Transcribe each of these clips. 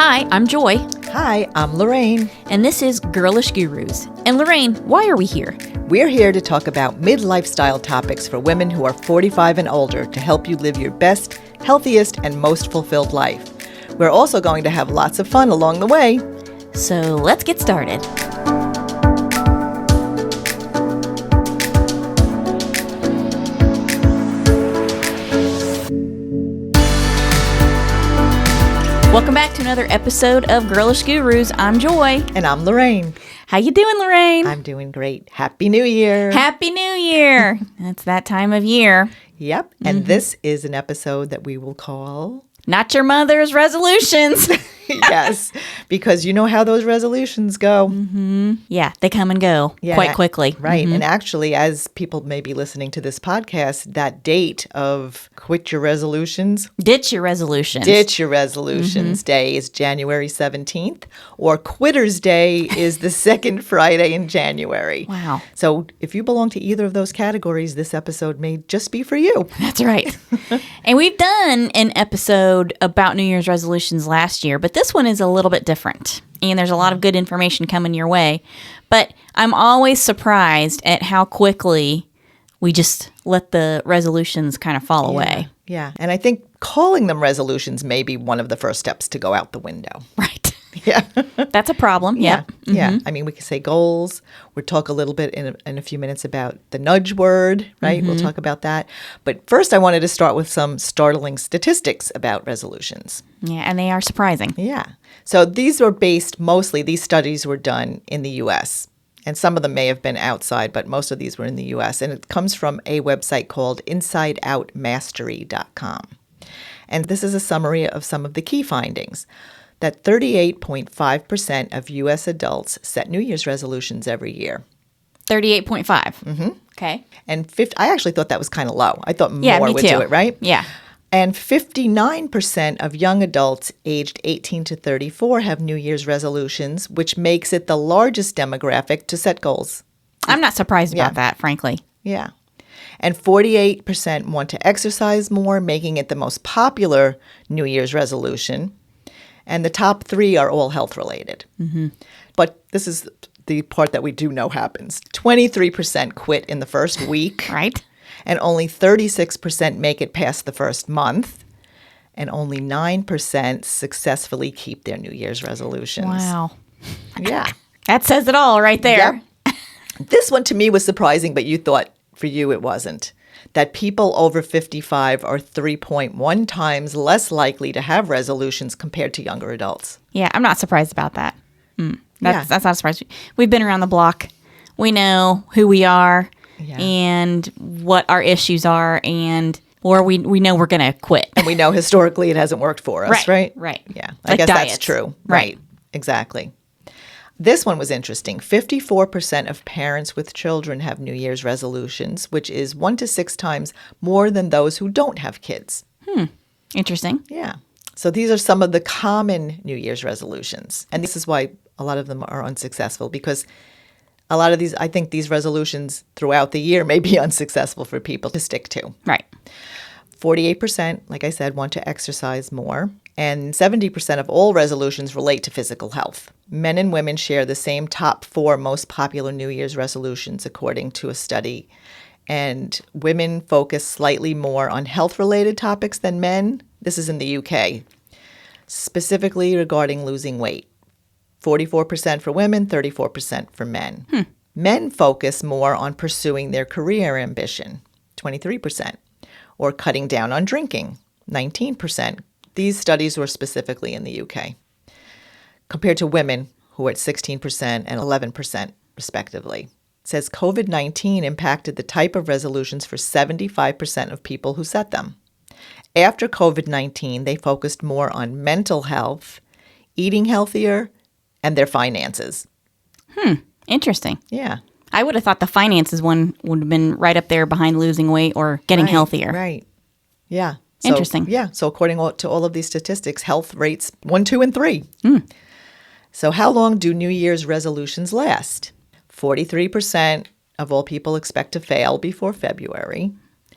Hi, I'm Joy, Hi, I'm Lorraine. and this is Girlish Gurus. And Lorraine, why are we here? We're here to talk about mid-lifestyle topics for women who are 45 and older to help you live your best, healthiest, and most fulfilled life. We're also going to have lots of fun along the way. So let's get started. Welcome back to another episode of Girlish Gurus. I'm Joy. And I'm Lorraine. How you doing, Lorraine? I'm doing great. Happy New Year. Happy New Year. It's that time of year. Yep. And this is an episode that we will call... Not your mother's resolutions. Yes, because you know how those resolutions go. Yeah, they come and go quite quickly. Right. And actually, as people may be listening to this podcast, that date of quit your resolutions. Ditch your resolutions. Ditch your resolutions day is January 17th, or Quitter's Day is the second Friday in January. Wow. So if you belong to either of those categories, this episode may just be for you. That's right. And we've done an episode about New Year's resolutions last year, but this one is a little bit different. And there's a lot of good information coming your way. But I'm always surprised at how quickly we just let the resolutions kind of fall away. Yeah. And I think calling them resolutions may be one of the first steps to go out the window. Right. Yeah. That's a problem. Yeah. Yep. Yeah. I mean, we could say goals. We'll talk a little bit in a few minutes about the nudge word, right? We'll talk about that. But first, I wanted to start with some startling statistics about resolutions. Yeah, and they are surprising. Yeah. So these studies were done in the U.S., and some of them may have been outside, but most of these were in the U.S., and it comes from a website called insideoutmastery.com. And this is a summary of some of the key findings. That 38.5% of U.S. adults set New Year's resolutions every year. 38.5. Mm-hmm. Okay. And I actually thought that was kind of low. I thought Me more would too. do it, right? Yeah. And 59% of young adults aged 18 to 34 have New Year's resolutions, which makes it the largest demographic to set goals. I'm not surprised about that, frankly. Yeah. And 48% want to exercise more, making it the most popular New Year's resolution. And the top three are all health-related. Mm-hmm. But this is the part that we do know happens. 23% quit in the first week. Right. And only 36% make it past the first month. And only 9% successfully keep their New Year's resolutions. Wow. Yeah. That says it all right there. Yep. This one to me was surprising, but you thought for you it wasn't. That people over 55 are 3.1 times less likely to have resolutions compared to younger adults. Yeah, I'm not surprised about that. That's not a surprise. We've been around the block. We know who we are and what our issues are, or we know we're going to quit. And we know historically it hasn't worked for us, right? Right. Yeah, Like I guess diets. that's true. Right. Exactly. This one was interesting. 54% of parents with children have New Year's resolutions, which is 1 to 6 times more than those who don't have kids. Interesting. Yeah. So these are some of the common New Year's resolutions. And this is why a lot of them are unsuccessful, because a lot of these resolutions throughout the year may be unsuccessful for people to stick to. Right. 48%, like I said, want to exercise more. And 70% of all resolutions relate to physical health. Men and women share the same top 4 most popular New Year's resolutions, according to a study. And women focus slightly more on health-related topics than men. This is in the UK, specifically regarding losing weight. 44% for women, 34% for men. Men focus more on pursuing their career ambition, 23%, or cutting down on drinking, 19%. These studies were specifically in the UK, compared to women, who are at 16% and 11%, respectively. It says COVID-19 impacted the type of resolutions for 75% of people who set them. After COVID-19, they focused more on mental health, eating healthier, and their finances. Interesting. Yeah. I would have thought the finances one would have been right up there behind losing weight or getting healthier. Right. Yeah. So, Interesting. Yeah. So according to all of these statistics, health rates 1, 2, and 3. So how long do New Year's resolutions last? 43% of all people expect to fail before February,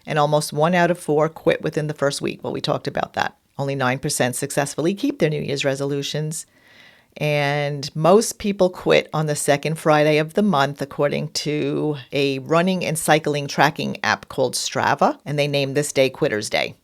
and almost 1 out of 4 quit within the first week. Well, we talked about that Only 9% successfully keep their New Year's resolutions. And most people quit on the second Friday of the month, according to a running and cycling tracking app called Strava. And they named this day Quitter's Day.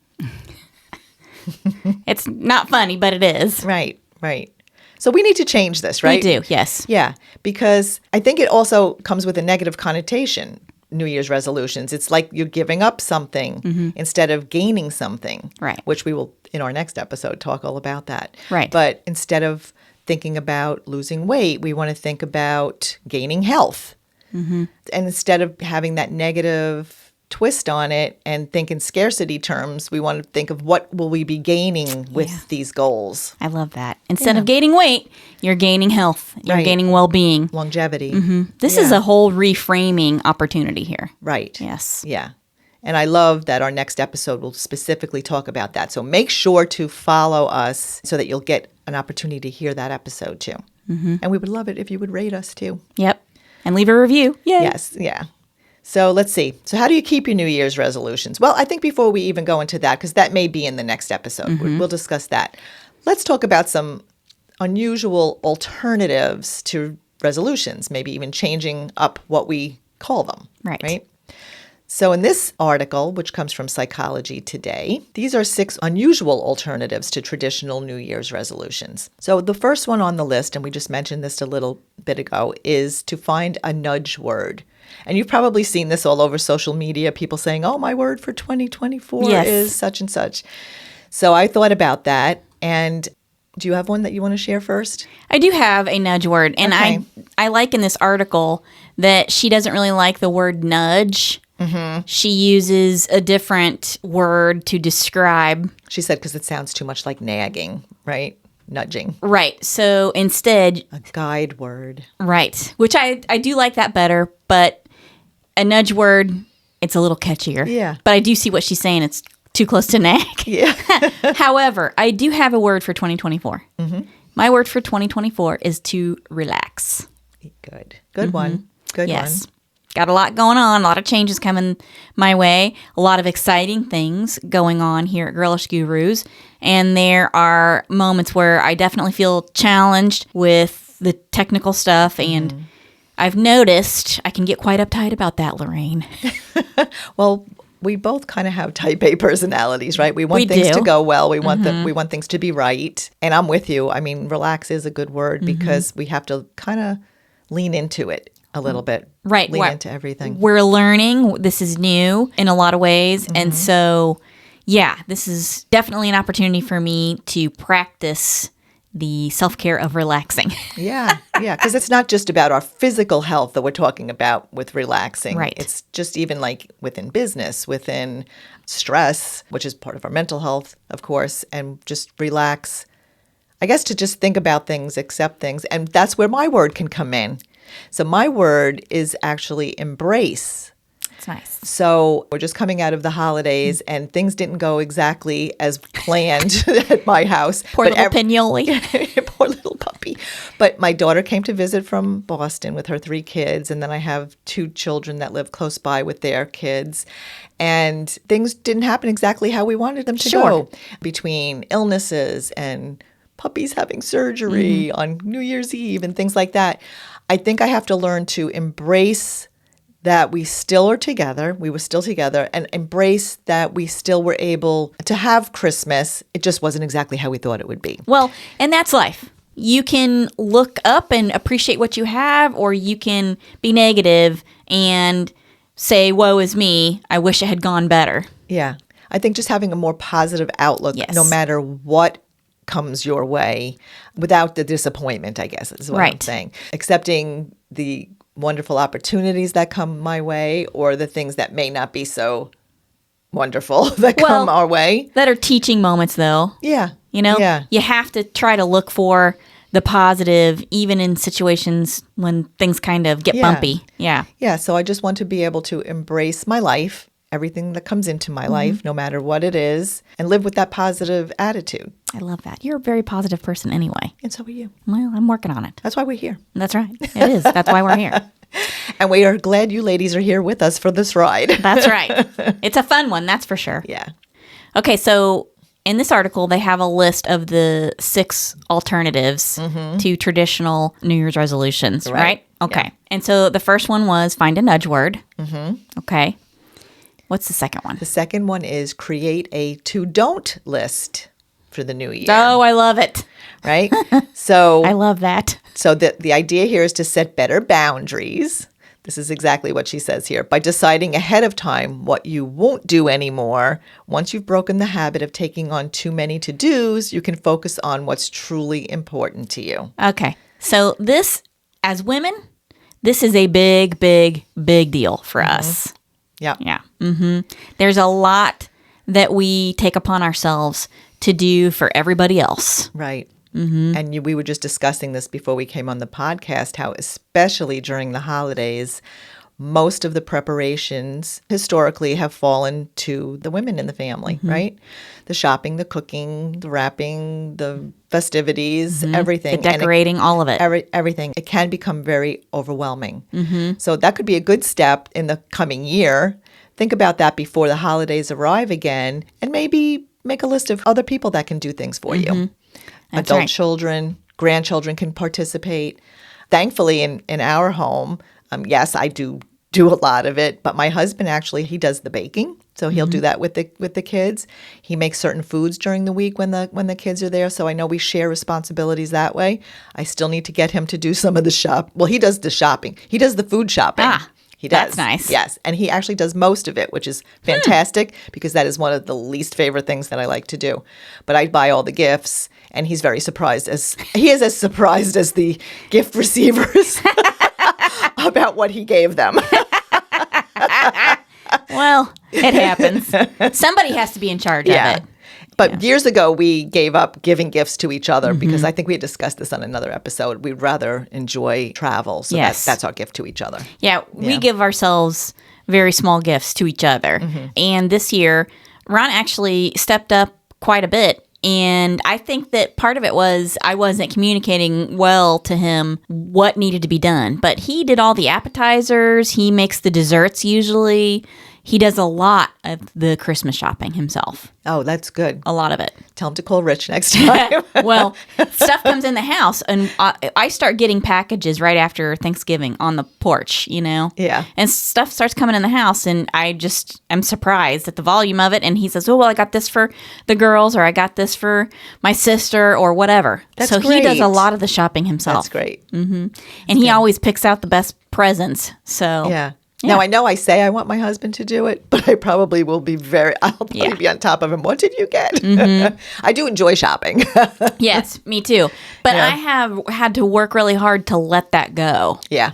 It's not funny, but it is. Right, right. So we need to change this, right? We do, yes. Yeah, because I think it also comes with a negative connotation, New Year's resolutions. It's like you're giving up something instead of gaining something. Right. Which we will, in our next episode, talk all about that. Right. But instead of thinking about losing weight, we want to think about gaining health. And instead of having that negative twist on it and think in scarcity terms, we want to think of what will we be gaining with these goals. I love that. Instead of gaining weight, you're gaining health. You're Right. gaining well-being. Longevity. This is a whole reframing opportunity here. Right. Yes. Yeah. And I love that our next episode will specifically talk about that. So make sure to follow us so that you'll get an opportunity to hear that episode too. And we would love it if you would rate us too. Yep. And leave a review. Yay. Yes. Yeah. So let's see. So how do you keep your New Year's resolutions? Well, I think before we even go into that, because that may be in the next episode, we'll discuss that. Let's talk about some unusual alternatives to resolutions, maybe even changing up what we call them. Right. So in this article, which comes from Psychology Today, these are 6 unusual alternatives to traditional New Year's resolutions. So the first one on the list, and we just mentioned this a little bit ago, is to find a nudge word. And you've probably seen this all over social media, people saying, oh, my word for 2024 is such and such. So I thought about that. And do you have one that you want to share first? I do have a nudge word. And Okay. I like in this article that she doesn't really like the word nudge. She uses a different word to describe. She said because it sounds too much like nagging, right? Nudging. Right. So instead, A guide word. right, which I do like that better, but a nudge word, it's a little catchier. Yeah. But I do see what she's saying. It's too close to nag. Yeah. However, I do have a word for 2024. My word for 2024 is to relax. Good. Good one. Good Yes. one. Got a lot going on, a lot of changes coming my way, a lot of exciting things going on here at Girlish Gurus. And there are moments where I definitely feel challenged with the technical stuff. And I've noticed I can get quite uptight about that, Lorraine. Well, we both kind of have type A personalities, right? We want We things do. to go well. We want we want things to be right. And I'm with you. I mean, relax is a good word because we have to kind of lean into it a little bit. Right. Lean Well, into everything. We're learning. This is new in a lot of ways. And so, yeah, this is definitely an opportunity for me to practice the self-care of relaxing. Yeah. Yeah. Because it's not just about our physical health that we're talking about with relaxing. Right. It's just even like within business, within stress, which is part of our mental health, of course, and just relax. I guess to just think about things, accept things. And that's where my word can come in. So my word is actually embrace. It's nice. So we're just coming out of the holidays and things didn't go exactly as planned at my house. Poor little Pignoli. Poor little puppy. But my daughter came to visit from Boston with her 3 kids. And then I have 2 children that live close by with their kids. And things didn't happen exactly how we wanted them to go. Between illnesses and puppies having surgery on New Year's Eve and things like that. I think I have to learn to embrace that we still are together. We were still together, and embrace that we still were able to have Christmas. It just wasn't exactly how we thought it would be. Well, and that's life. You can look up and appreciate what you have, or you can be negative and say, woe is me. I wish it had gone better. Yeah. I think just having a more positive outlook, Yes. no matter what comes your way, without the disappointment, I guess is what I'm Right. saying. Accepting the wonderful opportunities that come my way, or the things that may not be so wonderful that come our way. That are teaching moments, though. Yeah. You know, Yeah. you have to try to look for the positive, even in situations when things kind of get Yeah. bumpy. Yeah. Yeah, so I just want to be able to embrace my life, everything that comes into my life, no matter what it is, and live with that positive attitude. I love that. You're a very positive person anyway. And so are you. Well, I'm working on it. That's why we're here. That's right. It is. That's why we're here. And we are glad you ladies are here with us for this ride. That's right. It's a fun one, that's for sure. Yeah. Okay, so in this article, they have a list of the 6 alternatives to traditional New Year's resolutions, right? Okay. Yeah. And so the first one was find a nudge word. Okay. What's the second one? The second one is create a to-don't list for the new year. Oh, I love it. Right? So I love that. So the idea here is to set better boundaries. This is exactly what she says here. By deciding ahead of time what you won't do anymore, once you've broken the habit of taking on too many to-dos, you can focus on what's truly important to you. Okay. So this, as women, this is a big, big, big deal for us. Yeah. Yeah. There's a lot that we take upon ourselves to do for everybody else. Right. And we were just discussing this before we came on the podcast, how especially during the holidays, most of the preparations historically have fallen to the women in the family, right? The shopping, the cooking, the wrapping, the festivities, everything. The decorating, all of it. Everything. It can become very overwhelming. So that could be a good step in the coming year. Think about that before the holidays arrive again, and maybe make a list of other people that can do things for you. That's Adult right. children, grandchildren can participate. Thankfully, in our home, yes, I do a lot of it, but my husband actually, he does the baking. So he'll do that with the kids. He makes certain foods during the week when the kids are there. So I know we share responsibilities that way. I still need to get him to do some of the shop. Well, he does the shopping. He does the food shopping. He does. That's nice. Yes. And he actually does most of it, which is fantastic because that is one of the least favorite things that I like to do. But I buy all the gifts, and he's very surprised he is as surprised as the gift receivers about what he gave them. Well, it happens. Somebody has to be in charge of it. But years ago, we gave up giving gifts to each other because I think we had discussed this on another episode. We'd rather enjoy travel. So Yes. that's our gift to each other. Yeah, we give ourselves very small gifts to each other. And this year, Ron actually stepped up quite a bit. And I think that part of it was I wasn't communicating well to him what needed to be done. But he did all the appetizers. He makes the desserts usually. He does a lot of the Christmas shopping himself. Oh, that's good. A lot of it. Tell him to call Rich next time. Well, stuff comes in the house, and I start getting packages right after Thanksgiving on the porch, Yeah. And stuff starts coming in the house, and I'm surprised at the volume of it. And he says, "Oh, well, I got this for the girls, or I got this for my sister, or whatever." That's so he does great. a lot of the shopping himself. That's great. And he always picks out the best presents. So Yeah. Now, I know I say I want my husband to do it, but I probably will be I'll probably be on top of him. What did you get? I do enjoy shopping. Yes, me too. But Yeah. I have had to work really hard to let that go. Yeah.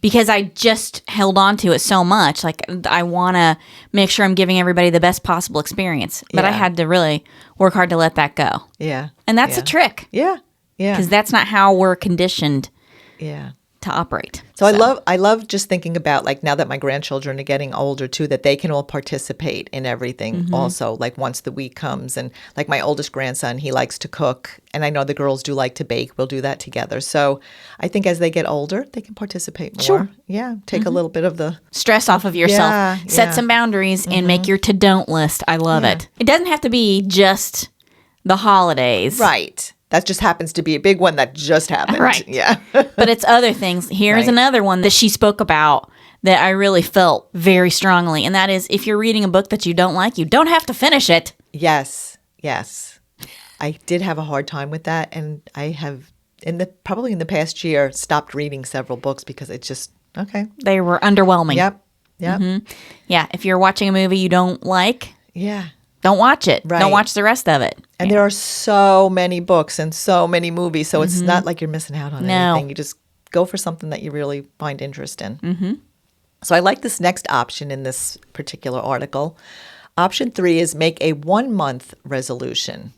Because I just held on to it so much. Like, I want to make sure I'm giving everybody the best possible experience. But I Yeah. had to really work hard to let that go. Yeah. And that's yeah. a trick. Yeah. Yeah. Because that's not how we're conditioned Yeah. to operate. So I love just thinking about, like, now that my grandchildren are getting older too, that they can all participate in everything also, like once the week comes. And like my oldest grandson, he likes to cook, and I know the girls do like to bake. We'll do that together. So I think as they get older, they can participate more. Sure. Yeah. Take a little bit of the Stress off of yourself. Yeah, Set yeah. some boundaries and make your to-don't list. I love Yeah. it. It doesn't have to be just the holidays. right. That just happens to be a big one that just happened. Right. Yeah. But it's other things. Here's Right. another one that she spoke about that I really felt very strongly. And that is, if you're reading a book that you don't like, you don't have to finish it. Yes. Yes. I did have a hard time with that, and I have probably in the past year stopped reading several books because it's just okay. They were underwhelming. Yep. Yep. Yeah. If you're watching a movie you don't like, Yeah. don't watch it. Right. Don't watch the rest of it. And there are so many books and so many movies, so it's not like you're missing out on No. anything. You just go for something that you really find interest in. Mm-hmm. So I like this next option in this particular article. Option 3 is make a 1-month resolution.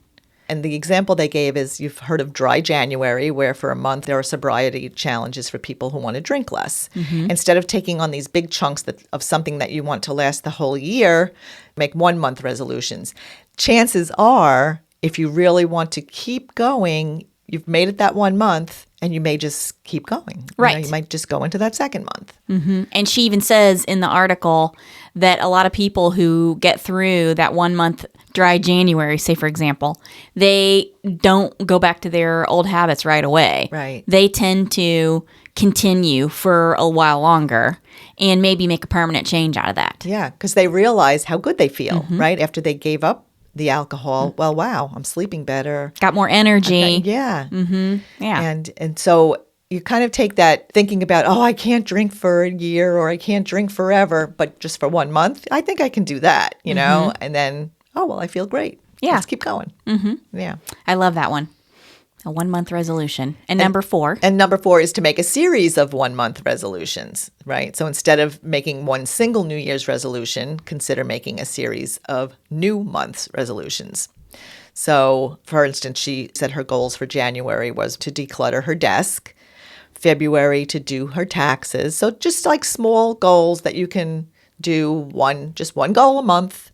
And the example they gave is, you've heard of dry January, where for a month there are sobriety challenges for people who want to drink less. Instead of taking on these big chunks of something that you want to last the whole year, make 1-month resolutions. Chances are, if you really want to keep going, you've made it that 1 month, and you may just keep going. Right. You might just go into that second month. And she even says in the article that a lot of people who get through that 1 month dry January, say for example, they don't go back to their old habits right away. Right. They tend to continue for a while longer and maybe make a permanent change out of that. Yeah, because they realize how good they feel, right? After they gave up the alcohol. Well, wow, I'm sleeping better. Got more energy. Yeah. Yeah. And so you kind of take that thinking about, oh, I can't drink for a year or I can't drink forever, but just for 1 month, I think I can do that, you know? And then, oh, well, I feel great. Yeah. Let's keep going. Yeah. I love that one. A 1 month resolution. And number 4. And number 4 is to make a series of 1 month resolutions, right? So instead of making one single New Year's resolution, consider making a series of new month's resolutions. So, for instance, she said her goals for January was to declutter her desk, February to do her taxes. So just like small goals that you can do just one goal a month,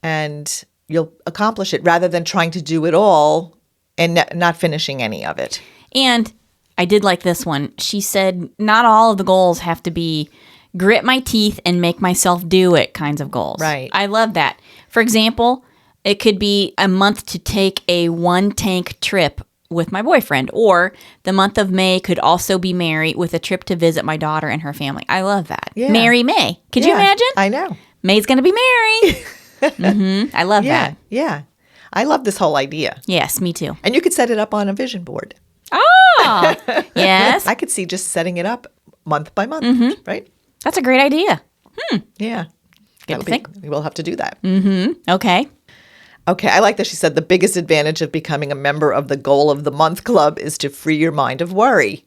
and you'll accomplish it rather than trying to do it all and not finishing any of it. And I did like this one. She said not all of the goals have to be grit my teeth and make myself do it kinds of goals. Right. I love that. For example, it could be a month to take a 1-tank trip with my boyfriend, or the month of May could also be Mary with a trip to visit my daughter and her family. I love that. Yeah. Mary May. Could you imagine? I know. May's going to be Mary. I love that. Yeah. I love this whole idea. Yes, me too. And you could set it up on a vision board. Oh, yes. I could see just setting it up month by month, right? That's a great idea. Yeah. Good to think. We will have to do that. Okay. Okay, I like that she said the biggest advantage of becoming a member of the Goal of the Month Club is to free your mind of worry.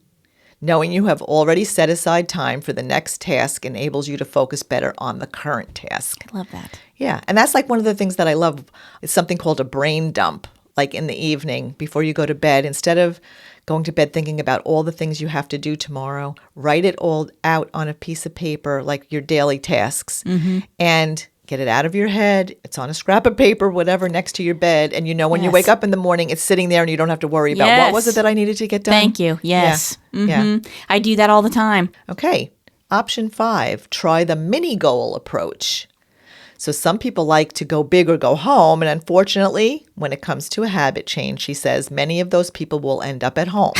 Knowing you have already set aside time for the next task enables you to focus better on the current task. I love that. Yeah, and that's like one of the things that I love. It's something called a brain dump, like in the evening before you go to bed. Instead of going to bed thinking about all the things you have to do tomorrow, write it all out on a piece of paper, like your daily tasks, and get it out of your head. It's on a scrap of paper, whatever, next to your bed. And you know when you wake up in the morning, it's sitting there and you don't have to worry about what was it that I needed to get done? Thank you. Yes. Yeah. I do that all the time. Okay. Option 5, try the mini goal approach. So some people like to go big or go home. And unfortunately, when it comes to a habit change, she says many of those people will end up at home.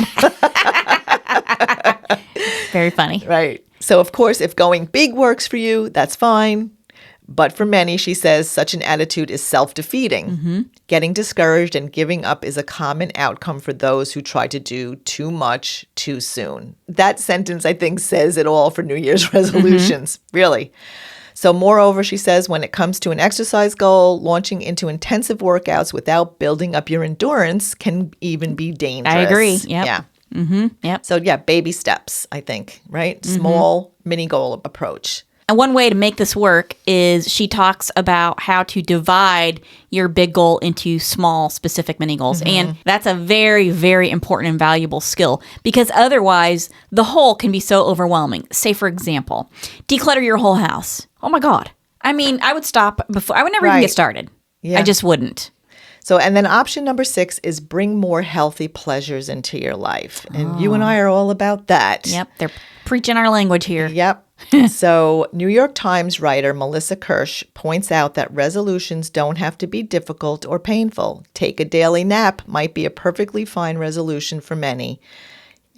Very funny. Right. So, of course, if going big works for you, that's fine. But for many, she says, such an attitude is self-defeating. Getting discouraged and giving up is a common outcome for those who try to do too much too soon. That sentence, I think, says it all for New Year's resolutions, really. So moreover, she says, when it comes to an exercise goal, launching into intensive workouts without building up your endurance can even be dangerous. I agree. Yep. Yeah. Yep. So, yeah, baby steps, I think, right? Small mini goal approach. And one way to make this work is she talks about how to divide your big goal into small, specific mini goals. And that's a very, very important and valuable skill because otherwise the whole can be so overwhelming. Say, for example, declutter your whole house. Oh, my God. I mean, I would stop before. I would never even get started. Yeah. I just wouldn't. So, and then option number 6 is bring more healthy pleasures into your life. And you and I are all about that. Yep. They're preaching our language here. Yep. So, New York Times writer Melissa Kirsch points out that resolutions don't have to be difficult or painful. Take a daily nap might be a perfectly fine resolution for many.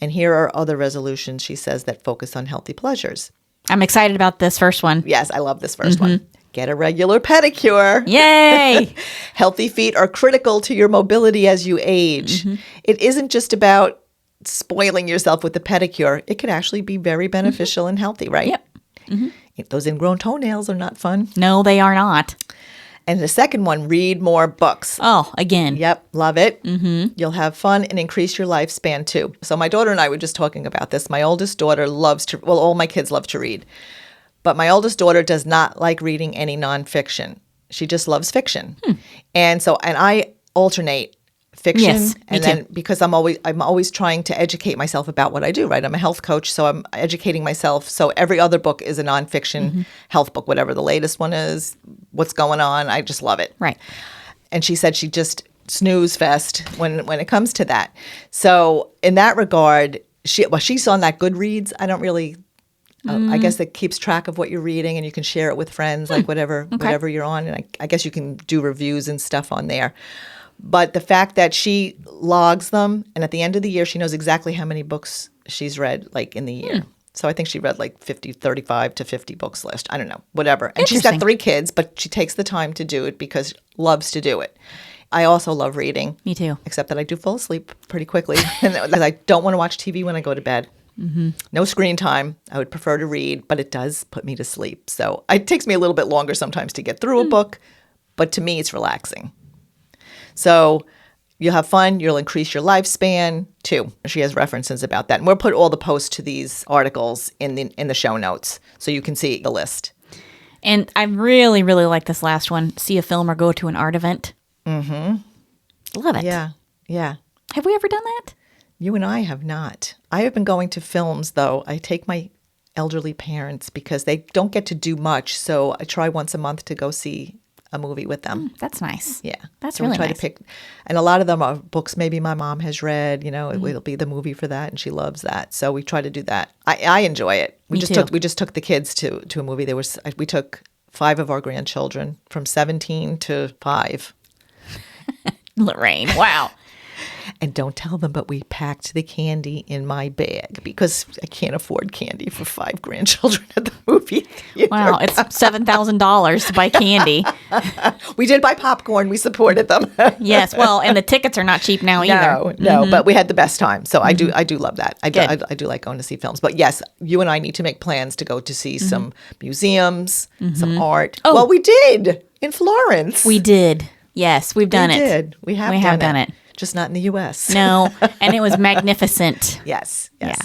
And here are other resolutions, she says, that focus on healthy pleasures. I'm excited about this first one. Yes, I love this first one. Get a regular pedicure. Yay! Healthy feet are critical to your mobility as you age. It isn't just about spoiling yourself with the pedicure. It could actually be very beneficial and healthy, right? Yep. Those ingrown toenails are not fun. No, they are not. And the second one, read more books. Oh, again. Yep, love it. You'll have fun and increase your lifespan too. So my daughter and I were just talking about this. My oldest daughter loves to, well, all my kids love to read. But my oldest daughter does not like reading any nonfiction. She just loves fiction. And I alternate fiction. Yes, me and then because I'm always trying to educate myself about what I do, right? I'm a health coach, so I'm educating myself. So every other book is a nonfiction health book, whatever the latest one is, what's going on. I just love it. Right. And she said she just snooze fest when it comes to that. So in that regard, she's on that Goodreads. I guess it keeps track of what you're reading, and you can share it with friends, like whatever you're on. And I guess you can do reviews and stuff on there. But the fact that she logs them, and at the end of the year, she knows exactly how many books she's read, like in the year. So I think she read like 35 to 50 books list. I don't know, whatever. And she's got 3 kids, but she takes the time to do it because loves to do it. I also love reading. Me too. Except that I do fall asleep pretty quickly. And I don't want to watch TV when I go to bed. No screen time. I would prefer to read, but it does put me to sleep. So it takes me a little bit longer sometimes to get through a book, but to me, it's relaxing. So you'll have fun. You'll increase your lifespan too. She has references about that. And we'll put all the posts to these articles in the show notes so you can see the list. And I really, really like this last one. See a film or go to an art event. Love it. Yeah. Yeah. Have we ever done that? You and I have not. I have been going to films, though. I take my elderly parents because they don't get to do much. So I try once a month to go see a movie with them. That's nice. Yeah. That's so really we try nice. to pick, and a lot of them are books maybe my mom has read, it'll be the movie for that, and she loves that. So we try to do that. I enjoy it. We just took the kids to a movie. We took 5 of our grandchildren from 17 to 5. Lorraine, wow. And don't tell them, but we packed the candy in my bag because I can't afford candy for 5 grandchildren at the movie theater. Wow, it's $7,000 to buy candy. We did buy popcorn. We supported them. Yes, well, and the tickets are not cheap now either. No, but we had the best time. So I do love that. I do like going to see films. But yes, you and I need to make plans to go to see some museums, some art. Oh. Well, we did in Florence. We did. Yes, we've done it. We did. We have done it. Just not in the U.S. No, and it was magnificent. Yes. Yeah.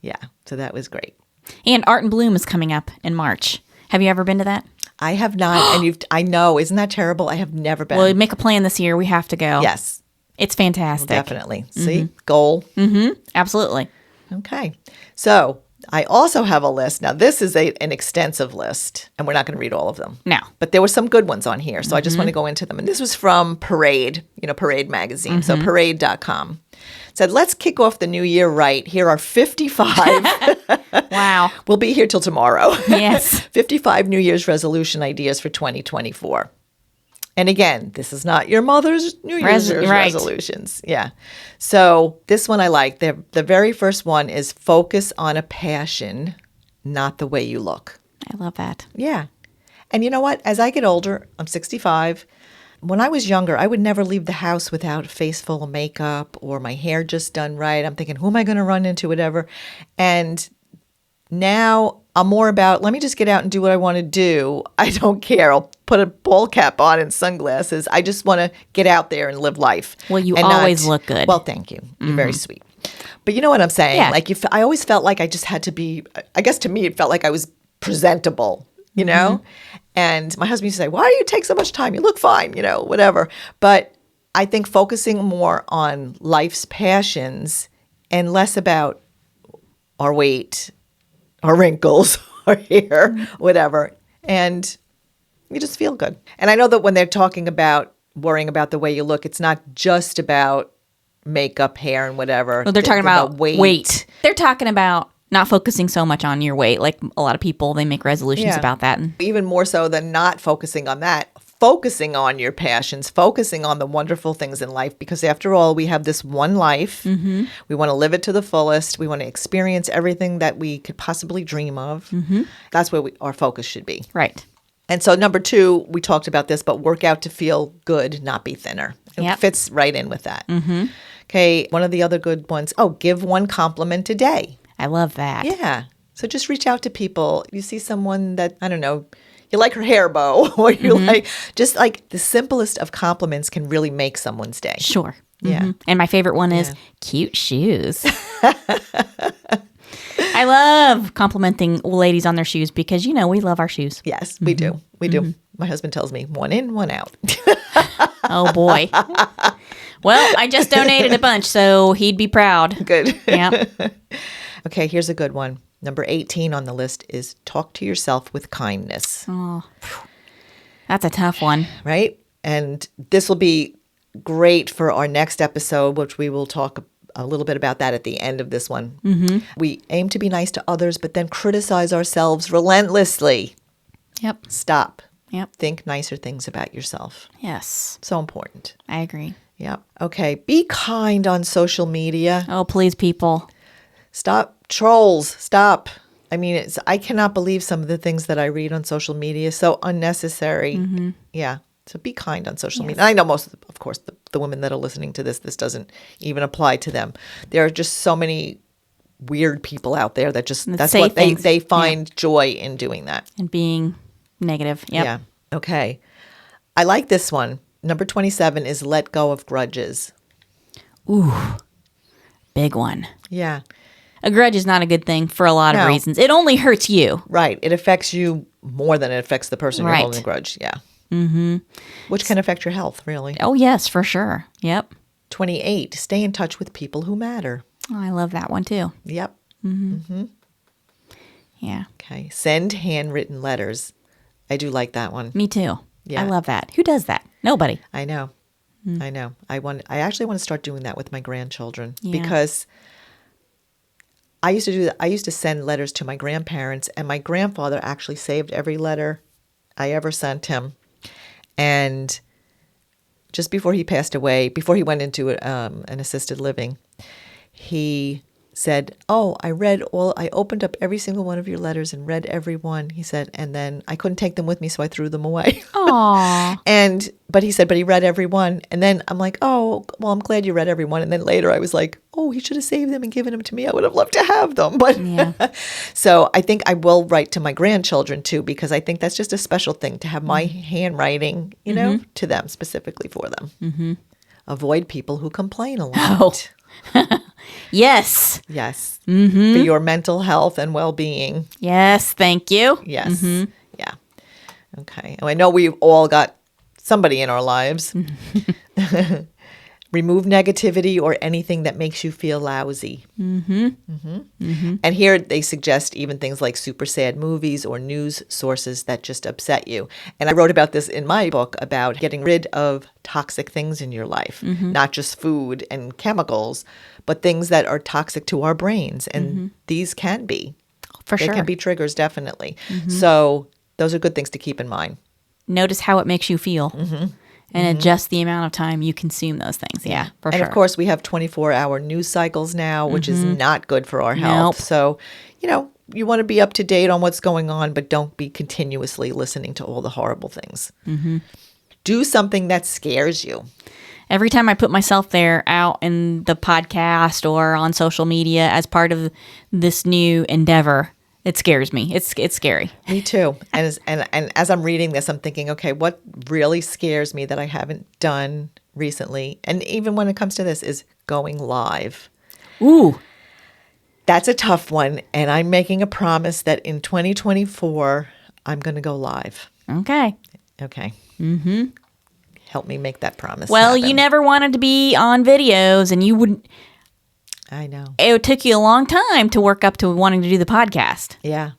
Yeah, so that was great. And Art and Bloom is coming up in March. Have you ever been to that? I have not, and I know, isn't that terrible? I have never been. Well, make a plan this year. We have to go. Yes. It's fantastic. Definitely. See? Goal. Absolutely. Okay. So I also have a list. Now, this is an extensive list, and we're not going to read all of them. No. But there were some good ones on here, so I just want to go into them. And this was from Parade, Parade magazine, so parade.com. It said, let's kick off the new year right. Here are 55. Wow. We'll be here till tomorrow. Yes. 55 New Year's resolution ideas for 2024. And again, this is not your mother's New Year's resolutions. Yeah. So this one I like. The very first one is focus on a passion, not the way you look. I love that. Yeah. And you know what? As I get older, I'm 65. When I was younger, I would never leave the house without a face full of makeup or my hair just done right. I'm thinking, who am I going to run into, whatever. And now I'm more about, let me just get out and do what I want to do. I don't care. I'll put a ball cap on and sunglasses. I just want to get out there and live life. Well, you always look good. Well, thank you. You're very sweet. But you know what I'm saying? Yeah. Like, I always felt like I just had to be, I guess to me, it felt like I was presentable, And my husband used to say, why do you take so much time? You look fine, whatever. But I think focusing more on life's passions and less about our weight, our wrinkles, our hair, whatever. And you just feel good. And I know that when they're talking about worrying about the way you look, it's not just about makeup, hair, and whatever. Well, they're talking about weight. They're talking about not focusing so much on your weight. Like a lot of people, they make resolutions about that. Even more so than not focusing on that. Focusing on your passions, focusing on the wonderful things in life, because after all, we have this one life. We want to live it to the fullest. We want to experience everything that we could possibly dream of. That's where our focus should be. Right. And so 2, we talked about this, but work out to feel good, not be thinner. It fits right in with that. Okay, one of the other good ones, give one compliment a day. I love that. Yeah. So just reach out to people. You see someone that, I don't know, you like her hair bow, or you like the simplest of compliments can really make someone's day. Sure. Yeah. And my favorite one is cute shoes. I love complimenting ladies on their shoes because, we love our shoes. Yes, we do. We do. My husband tells me 1 in, 1 out. Oh, boy. Well, I just donated a bunch, so he'd be proud. Good. Yeah. Okay, here's a good one. Number 18 on the list is talk to yourself with kindness. Oh, that's a tough one. Right? And this will be great for our next episode, which we will talk a little bit about that at the end of this one. We aim to be nice to others, but then criticize ourselves relentlessly. Yep. Stop. Yep. Think nicer things about yourself. Yes. So important. I agree. Yep. Okay. Be kind on social media. Oh, please, people. Stop trolls. Stop. I mean, I cannot believe some of the things that I read on social media. So unnecessary. Yeah. So be kind on social media. And I know most of course, the women that are listening to this doesn't even apply to them. There are just so many weird people out there that just, that's what they find joy in doing that. And being negative. Yep. Yeah. Okay. I like this one. Number 27 is let go of grudges. Ooh, big one. Yeah. A grudge is not a good thing for a lot of reasons. It only hurts you. Right. It affects you more than it affects the person you're holding a grudge. Yeah. Which can affect your health, really. Oh, yes, for sure. Yep. 28, stay in touch with people who matter. Oh, I love that one, too. Yep. Yeah. Okay. Send handwritten letters. I do like that one. Me too. Yeah. I love that. Who does that? Nobody. I know. I know. I actually want to start doing that with my grandchildren Yeah. because I used to do that. I used to send letters to my grandparents, and my grandfather actually saved every letter I ever sent him. And just before he passed away, before he went into an assisted living, he said, "Oh, I opened up every single one of your letters and read every one," he said, "and then I couldn't take them with me, so I threw them away." Aww. But he said, but he read every one. And then I'm like, oh, well, I'm glad you read every one. And then later I was like, oh, he should have saved them and given them to me. I would have loved to have them. But so I think I will write to my grandchildren too, because I think that's just a special thing to have my handwriting, to them, specifically for them. Avoid people who complain a lot. Yes. Yes. For your mental health and well-being. Yes. Thank you. Yes. Yeah. Okay. And I know we've all got somebody in our lives. Remove negativity or anything that makes you feel lousy. And here they suggest even things like super sad movies or news sources that just upset you. And I wrote about this in my book about getting rid of toxic things in your life, not just food and chemicals, but things that are toxic to our brains. And these can be. For sure. They can be triggers, definitely. So those are good things to keep in mind. Notice how it makes you feel and adjust the amount of time you consume those things. Yeah, for sure. And of course, we have 24-hour news cycles now, which is not good for our health. So, you want to be up to date on what's going on, but don't be continuously listening to all the horrible things. Do something that scares you. Every time I put myself there out in the podcast or on social media as part of this new endeavor, it scares me. It's scary. Me too. And as I'm reading this, I'm thinking, okay, what really scares me that I haven't done recently, and even when it comes to this, is going live. Ooh. That's a tough one, and I'm making a promise that in 2024, I'm going to go live. Okay. Okay. Help me make that promise Well, happen. you never wanted to be on videos, and you wouldn't. I know. It took you a long time to work up to wanting to do the podcast. Yeah.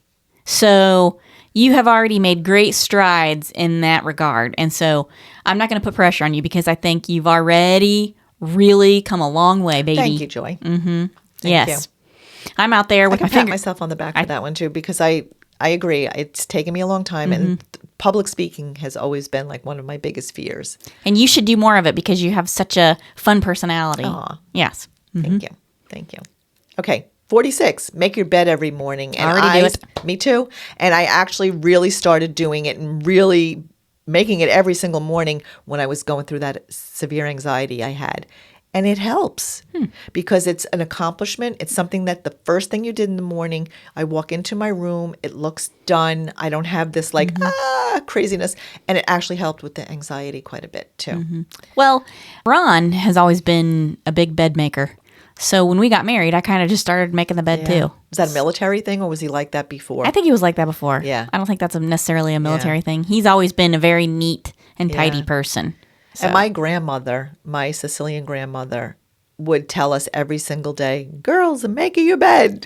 So you have already made great strides in that regard. And so I'm not going to put pressure on you because I think you've already really come a long way, baby. Thank you, Joy. Thank Yes. I'm out there with I my can pat finger. myself on the back for that one too, because I agree. It's taken me a long time, and public speaking has always been like one of my biggest fears. And you should do more of it because you have such a fun personality. Aw. Yes. Thank you. Thank you. Okay. 46, make your bed every morning. And Already do it. Me too. And I actually really started doing it and really making it every single morning when I was going through that severe anxiety I had. And it helps because it's an accomplishment. It's something that the first thing you did in the morning, I walk into my room, it looks done. I don't have this craziness. And it actually helped with the anxiety quite a bit too. Well, Ron has always been a big bed maker. So when we got married, I kind of just started making the bed too. Was that a military thing or was he like that before? I think he was like that before. Yeah. I don't think that's necessarily a military thing. He's always been a very neat and tidy person. So. And my grandmother, my Sicilian grandmother, would tell us every single day, girls, I'm making your bed.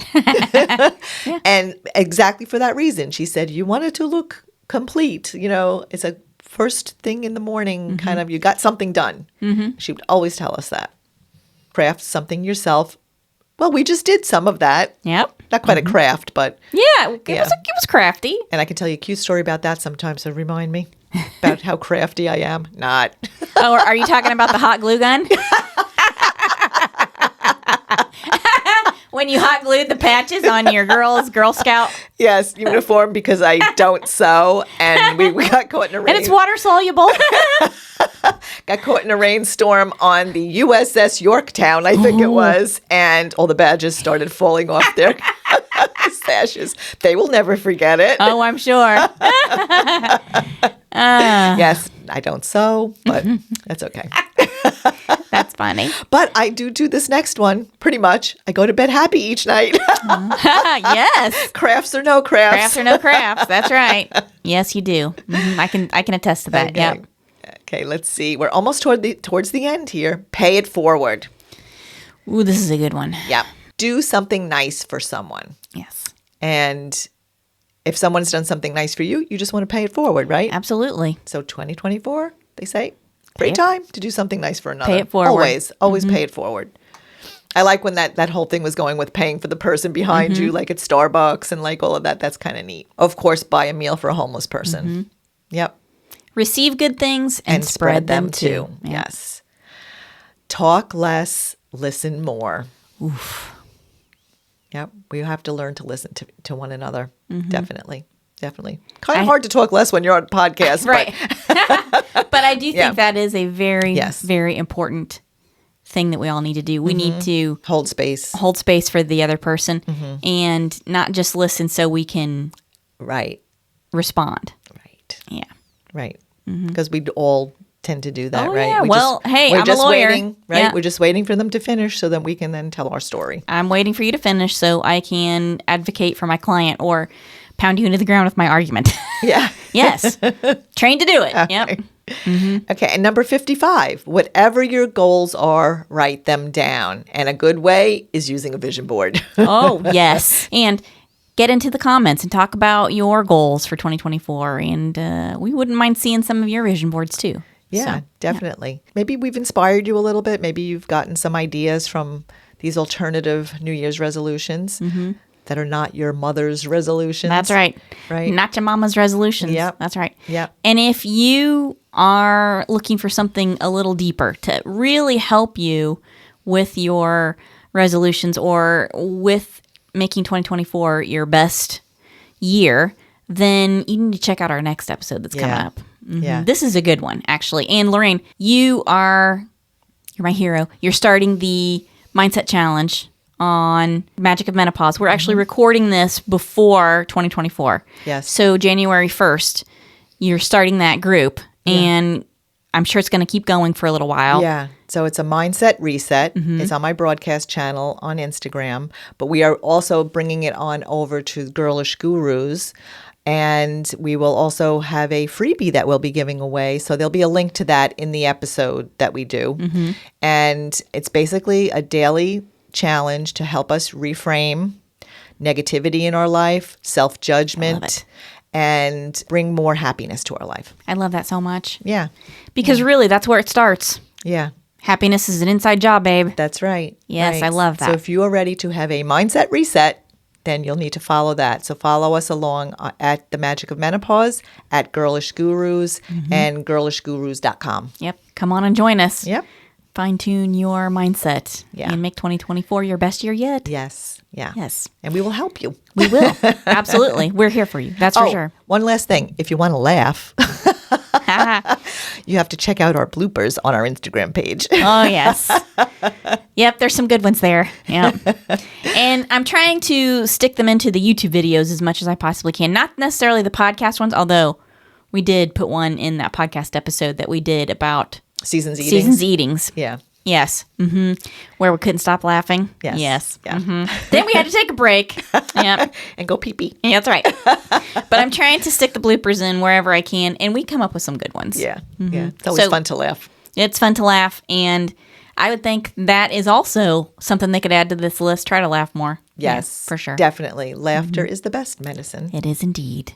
And exactly for that reason, she said, you want it to look complete. It's a first thing in the morning, kind of, you got something done. She would always tell us that. craft something yourself. Well, we just did some of that. Yep. Not quite a craft, but Yeah, it was crafty. and I can tell you a cute story about that sometimes. So remind me about how crafty I am. Not. Oh, are you talking about the hot glue gun? When you hot glued the patches on your Girl Scout? Yes, uniform because I don't sew, and we got caught in a rain. And it's water soluble. Got caught in a rainstorm on the USS Yorktown, I think it was, and all the badges started falling off their sashes. They will never forget it. Oh, I'm sure. Yes, I don't sew, but that's okay. That's funny. But I do this next one, pretty much. I go to bed happy each night. Yes. Crafts or no crafts. Crafts or no crafts. That's right. Yes, you do. I can attest to that. Okay. Yep. Okay, let's see. We're almost towards the end here. Pay it forward. Ooh, this is a good one. Yep. Do something nice for someone. Yes. And if someone's done something nice for you, you just want to pay it forward, right? Absolutely. So 2024, they say, great time to do something nice for another. Pay it forward. Always pay it forward. I like when that whole thing was going with paying for the person behind you, like at Starbucks and like all of that. That's kind of neat. Of course, buy a meal for a homeless person. Yep. Receive good things and spread them too. Yeah. Yes. Talk less, listen more. Oof. Yep. We have to learn to listen to one another. Definitely. Kind of hard to talk less when you're on a podcast. Right. But I do think Yeah. that is a very, Yes. very important thing that we all need to do. We need to Hold space. hold space for the other person and not just listen so we can Right. respond. Yeah. Right. Because we all tend to do that, Oh, right? yeah. We Well, hey, we're I'm a just lawyer. waiting, right? Yeah. We're just waiting for them to finish so that we can then tell our story. I'm waiting for you to finish so I can advocate for my client or pound you into the ground with my argument. Yeah. Yes. Trained to do it. Yep. Okay. And number 55, whatever your goals are, write them down. And a good way is using a vision board. Oh, yes. And get into the comments and talk about your goals for 2024. And we wouldn't mind seeing some of your vision boards too. Yeah, So, definitely. Maybe we've inspired you a little bit. Maybe you've gotten some ideas from these alternative New Year's resolutions that are not your mother's resolutions. That's right. Right. Not your mama's resolutions. Yep. That's right. Yep. And if you are looking for something a little deeper to really help you with your resolutions or with making 2024 your best year, then you need to check out our next episode that's coming Yeah. up. Yeah. This is a good one, actually. And Lorraine, you're my hero. You're starting the Mindset Challenge on Magic of Menopause. We're actually recording this before 2024. Yes. So January 1st, you're starting that group. And I'm sure it's going to keep going for a little while. Yeah. So it's a mindset reset. It's on my broadcast channel on Instagram, but we are also bringing it on over to Girlish Gurus. And we will also have a freebie that we'll be giving away. So there'll be a link to that in the episode that we do. And it's basically a daily challenge to help us reframe negativity in our life, Love self-judgment, it. and bring more happiness to our life. I love that so much. Yeah. Because really, that's where it starts. Yeah. Happiness is an inside job, babe. That's right. Yes, Right. I love that. So if you are ready to have a mindset reset, then you'll need to follow that. So follow us along at The Magic of Menopause, at Girlish Gurus, and girlishgurus.com. Yep. Come on and join us. Yep. Fine tune your mindset Yeah. and make 2024 your best year yet. Yes. Yeah. Yes. And we will help you. We will. Absolutely. We're here for you. That's for sure. One last thing. If you want to laugh, you have to check out our bloopers on our Instagram page. Oh, yes. Yep, there's some good ones there. Yep. And I'm trying to stick them into the YouTube videos as much as I possibly can. Not necessarily the podcast ones, although we did put one in that podcast episode that we did about Seasons eating. seasons eatings. Yeah. Yes. Where we couldn't stop laughing. Yes. Yes. Yeah. Then we had to take a break. Yep. And go pee-pee. Yeah, that's right. But I'm trying to stick the bloopers in wherever I can, and we come up with some good ones. Yeah. Yeah. It's always So- fun to laugh. It's fun to laugh, and I would think that is also something they could add to this list. Try to laugh more. Yes, Yeah, for sure. Definitely. Laughter is the best medicine. It is indeed.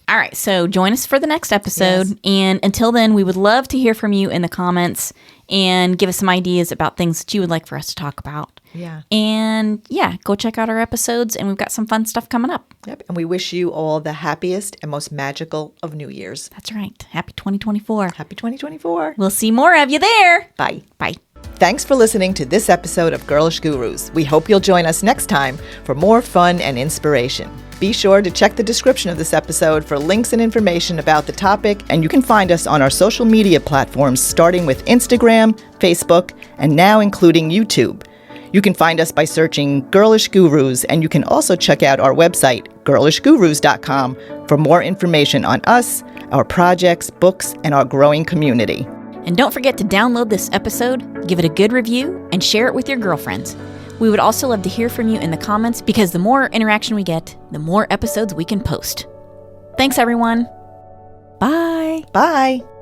All right. So join us for the next episode. Yes. And until then, we would love to hear from you in the comments and give us some ideas about things that you would like for us to talk about. Yeah. And yeah, go check out our episodes. And we've got some fun stuff coming up. Yep. And we wish you all the happiest and most magical of New Year's. That's right. Happy 2024. Happy 2024. We'll see more of you there. Bye. Bye. Thanks for listening to this episode of Girlish Gurus. We hope you'll join us next time for more fun and inspiration. Be sure to check the description of this episode for links and information about the topic, and you can find us on our social media platforms starting with Instagram, Facebook, and now including YouTube. You can find us by searching Girlish Gurus, and you can also check out our website, girlishgurus.com, for more information on us, our projects, books, and our growing community. And don't forget to download this episode, give it a good review, and share it with your girlfriends. We would also love to hear from you in the comments because the more interaction we get, the more episodes we can post. Thanks, everyone. Bye. Bye.